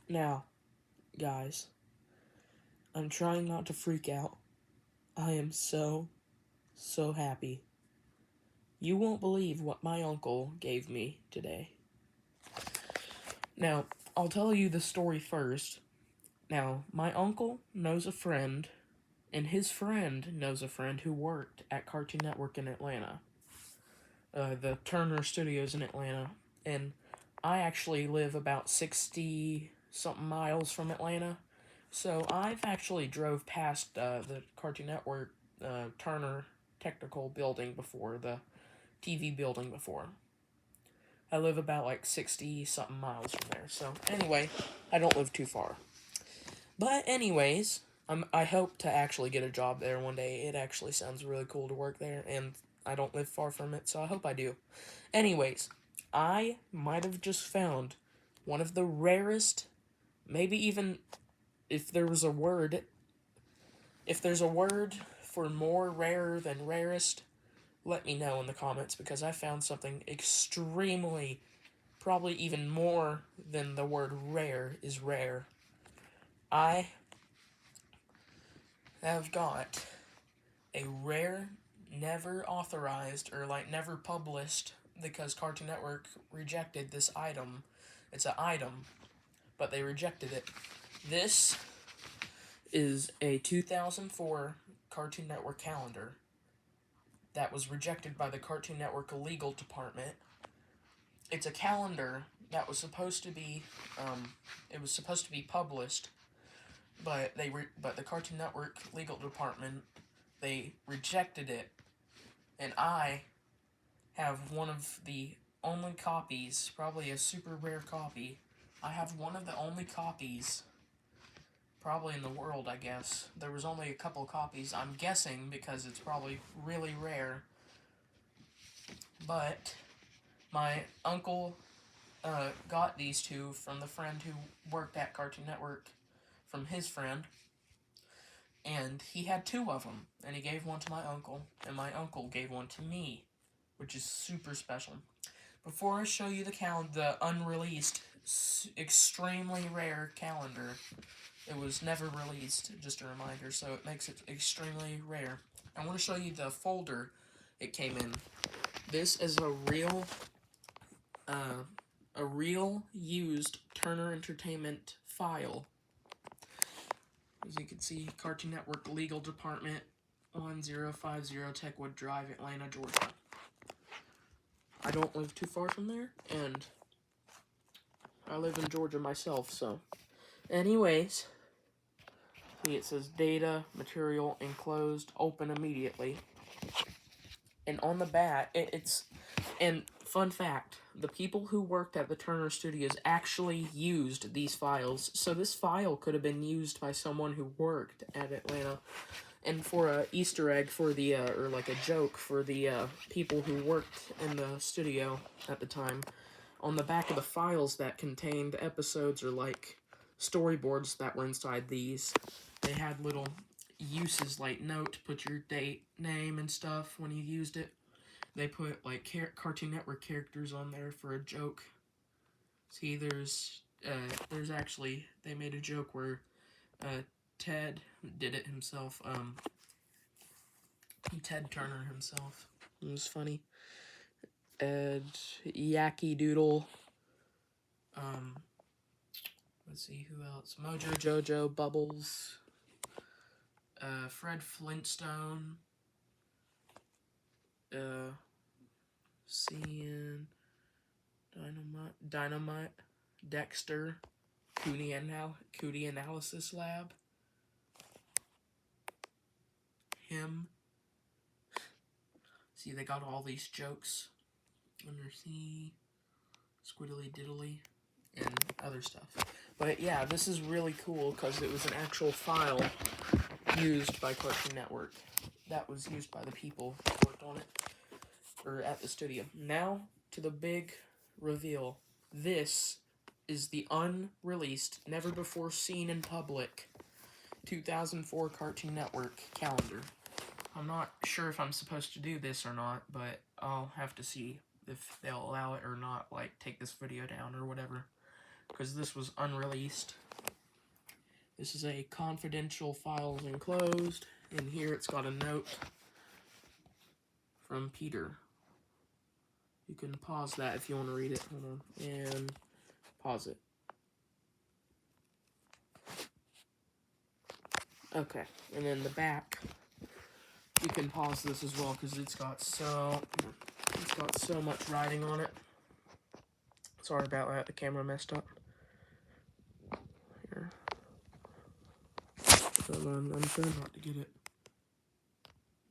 Now, guys, I'm trying not to freak out. I am so happy. You won't believe what my uncle gave me today. Now, I'll tell you the story first. Now, my uncle knows a friend, and his friend knows a friend who worked at Cartoon Network in Atlanta, the Turner Studios in Atlanta. And I actually live about 60 something miles from Atlanta. So I've actually drove past the Cartoon Network Turner Technical Building before, the TV building before. I live about like 60 something miles from there. So anyway, I don't live too far. But anyways, I hope to actually get a job there one day. It actually sounds really cool to work there, and I don't live far from it, so I hope I do. Anyways, I might have just found one of the rarest, maybe even if there was a word, if there's a word for more rare than rarest, let me know in the comments because I found something extremely, probably even more than the word rare is rare. I have got a rare, never authorized, or like never published because Cartoon Network rejected this item. It's an item, but they rejected it. This is a 2004 Cartoon Network calendar that was rejected by the Cartoon Network legal department. It's a calendar that was supposed to be, it was supposed to be published, but but the Cartoon Network legal department, they rejected it, and I have one of the only copies, probably a super rare copy. I have one of the only copies, probably in the world, I guess. There was only a couple copies, I'm guessing, because it's probably really rare. But my uncle got these two from the friend who worked at Cartoon Network, from his friend, and he had two of them, and he gave one to my uncle, and my uncle gave one to me, which is super special. Before I show you the unreleased, extremely rare calendar, it was never released, just a reminder, so it makes it extremely rare. I want to show you the folder it came in. This is a real used Turner Entertainment file. As you can see, Cartoon Network Legal Department, 1050 Techwood Drive, Atlanta, Georgia. I don't live too far from there, and I live in Georgia myself, so. Anyways, see, it says data, material, enclosed, open immediately. And on the back, and fun fact, the people who worked at the Turner Studios actually used these files, so this file could have been used by someone who worked at Atlanta, and for a Easter egg for the, or like a joke for the, people who worked in the studio at the time, on the back of the files that contained episodes or like storyboards that were inside these, they had little uses like note, put your date, name, and stuff when you used it. They put like Cartoon Network characters on there for a joke. See, there's actually, they made a joke where Ted did it himself. Ted Turner himself. It was funny. Ed Yacky Doodle. Let's see who else. Mojo Jojo, Bubbles, Fred Flintstone, Cian, Dynamite, Dexter, Cootie Analysis Lab, him. See, they got all these jokes under C, Squiddly Diddly, and other stuff. But yeah, this is really cool because it was an actual file used by Cartoon Network. That was used by the people who worked on it, or at the studio. Now, to the big reveal. This is the unreleased, never before seen in public, 2004 Cartoon Network calendar. I'm not sure if I'm supposed to do this or not, but I'll have to see if they'll allow it or not, like take this video down or whatever. because this was unreleased. This is a confidential files enclosed, and here it's got a note from Peter. You can pause that if you want to read it. Hold on, and pause it. Okay, and then the back, you can pause this as well because it's got so much writing on it. Sorry about that, the camera messed up. Here. Hold on, I'm trying not to get it.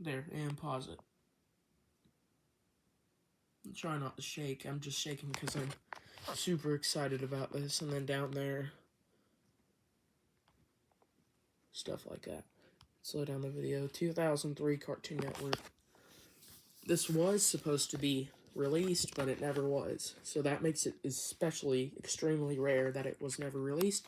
There, and pause it. I'm trying not to shake, I'm just shaking because I'm super excited about this. And then down there, stuff like that. Slow down the video. 2003 Cartoon Network. This was supposed to be released, but it never was. So that makes it especially extremely rare that it was never released.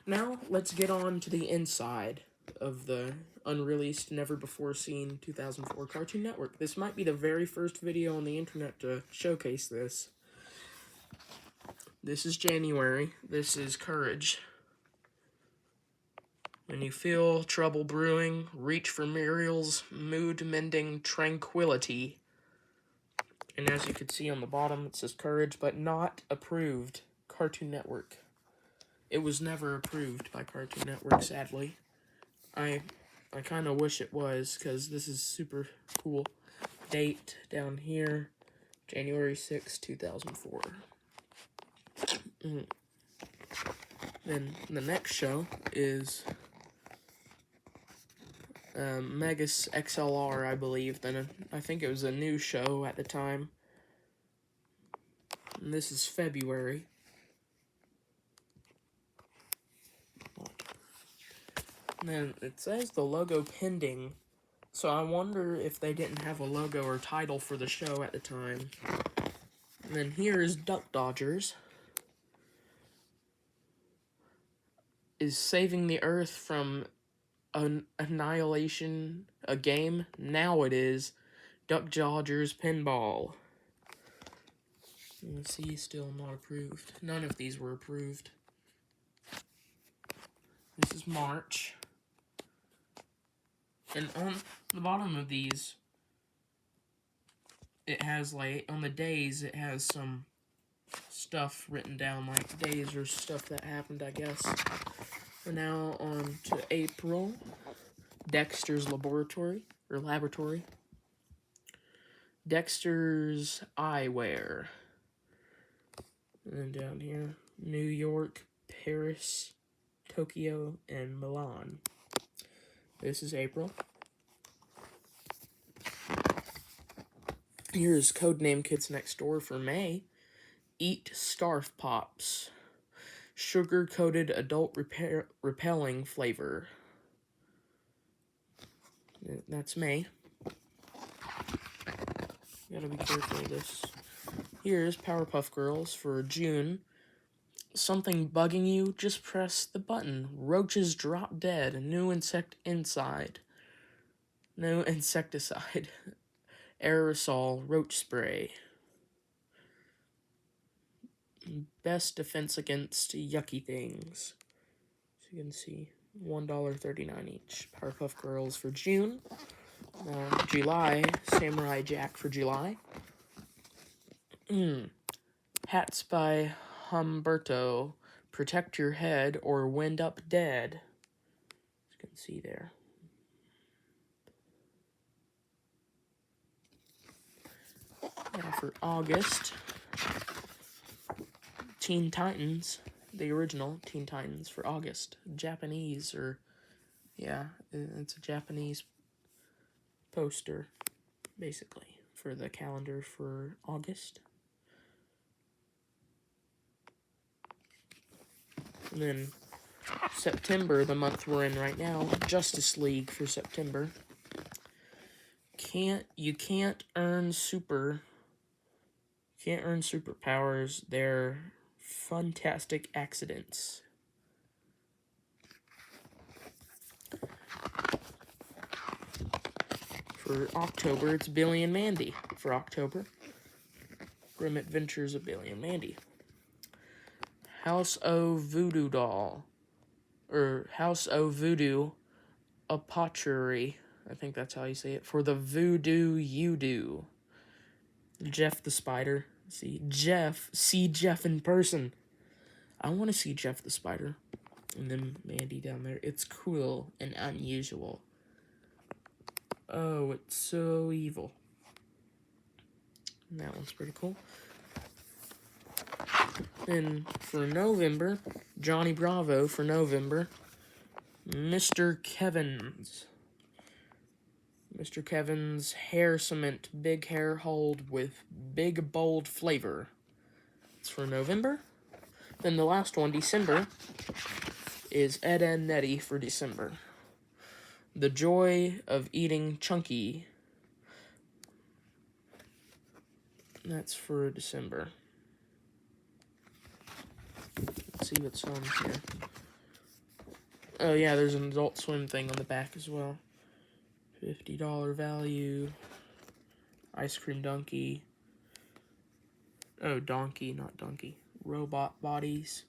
Now, let's get on to the inside of the unreleased, never-before-seen 2004 Cartoon Network. This might be the very first video on the internet to showcase this. This is January. This is Courage. When you feel trouble brewing, reach for Muriel's mood-mending tranquility. And as you can see on the bottom, it says Courage, but not approved. Cartoon Network. It was never approved by Cartoon Network, sadly. I kind of wish it was, because this is super cool. Date down here, January 6, 2004. Then the next show is Megas XLR, I believe. Then I think it was a new show at the time. And this is February. And then it says the logo pending. So I wonder if they didn't have a logo or title for the show at the time. And then here is Duck Dodgers. Is saving the Earth from annihilation a game? Now it is. Duck Dodgers Pinball. Let's see, still not approved. None of these were approved. This is March. And on the bottom of these, it has, like, on the days, it has some stuff written down, like days or stuff that happened, I guess. And now on to April. Dexter's Laboratory. Dexter's Eyewear. And then down here, New York, Paris, Tokyo, and Milan. This is April. Here's Codename Kids Next Door for May. Eat Starf Pops. Sugar-coated adult repelling flavor. That's May. Gotta be careful of this. Here's Powerpuff Girls for June. Something bugging you? Just press the button. Roaches drop dead. New insect inside. No insecticide. Aerosol roach spray. Best defense against yucky things. So you can see $1.39 each. Powerpuff Girls for June. July, Samurai Jack for July. Hats by Humberto. Protect your head or wind up dead. As you can see there. Now for August, Teen Titans, the original Teen Titans for August. Japanese, or, yeah, it's a Japanese poster, basically, for the calendar for August. And then September, the month we're in right now, Justice League for September. You can't earn superpowers. They're fantastic accidents. For October, it's Billy and Mandy for October. Grim Adventures of Billy and Mandy. House O Voodoo Doll. Or House O Voodoo Autry. I think that's how you say it. For the Voodoo You Do. Jeff the Spider. See Jeff in person. I want to see Jeff the Spider. And then Mandy down there. It's cool and unusual. Oh, it's so evil. And that one's pretty cool. Then for November, Johnny Bravo for November. Mr. Kevin's. Mr. Kevin's Hair Cement Big Hair Hold with Big Bold Flavor. It's for November. Then the last one, December, is Ed and Nettie for December. The Joy of Eating Chunky. That's for December. Let's see what's on here. Oh yeah, there's an Adult Swim thing on the back as well. $50 value. Ice Cream Donkey. Oh, Donkey, not Donkey. Robot Bodies.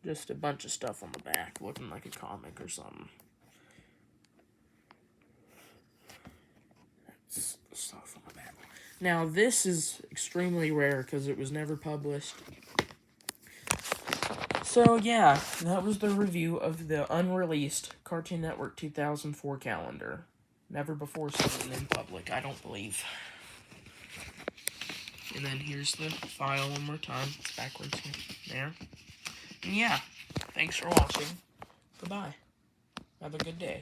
Just a bunch of stuff on the back, looking like a comic or something. That's stuff on the back. Now, this is extremely rare because it was never published. So, yeah, that was the review of the unreleased Cartoon Network 2004 calendar. Never before seen in public, I don't believe. And then here's the file one more time. It's backwards here. There. And yeah, thanks for watching. Goodbye. Have a good day.